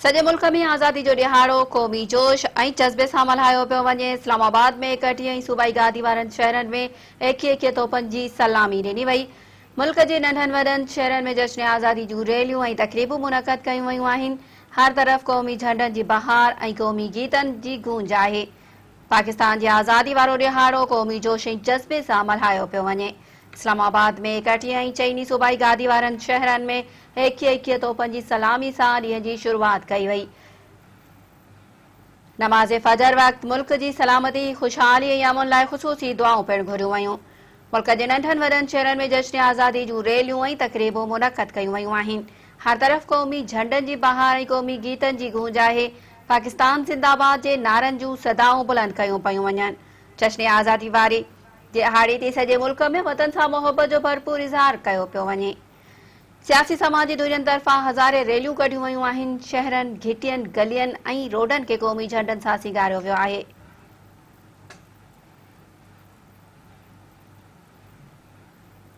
सॼे मुल्क में आज़ादी जो ॾिहाड़ो क़ौमी जोश ऐं जज़्बे सां मल्हायो पियो वञे। इस्लामाबाद में 31 ऐं सूबाई गादी वारनि शहरनि में 21 तोपनि जी सलामी ॾिनी वई। मुल्क जे नंढनि वॾनि शहरनि में जश्न आज़ादी जूं रैलियूं ऐं तक़रीबूं मुनक़द कयूं वयूं आहिनि। हर तरफ़ क़ौमी झंडनि जी बहार ऐं क़ौमी गीतनि जी गूंज आहे। पाकिस्तान जी आज़ादी वारो ॾिहाड़ो क़ौमी जोश ऐं जज़्बे सां मल्हायो पियो वञे। इस्लामाबाद में 31 ऐं चइनी सूबाई गादी वारनि शहरनि में 21 तोपनि जी सलामी सां ॾींहं जी शुरूआत कई वई। नमाज़ फजर वक़्तु मुल्क जी सलामती, खुशहाली ऐं अमन लाइ ख़ुसूसी दुआऊं पिणु घुरियूं वयूं। मुल्क जे नंढनि वॾनि शहरनि में जश्न आज़ादी जूं रैलियूं ऐं तक़रीबूं मुनक़द कयूं वयूं आहिनि। हर तरफ़ क़ौमी झंडनि जी बहार ऐं क़ौमी गीतनि जी गूंज आहे। पाकिस्तान ज़िंदाबाद जे नारनि जूं सदाऊं बुलंद कयूं पियूं वञनि। जश्न आज़ादी वारी दिहाड़ी ते सॼे मुल्क में वतन सां मोहबत जो भरपूर इज़हार कयो पियो वञे। सियासी समाजी दुनियनि तरफ़ां हज़ारे रैलियूं कढियूं वयूं आहिनि। शहरनि, घिटियुनि, गलियुनि ऐं रोडनि खे क़ौमी झंडनि सां सिंगारियो वियो आहे।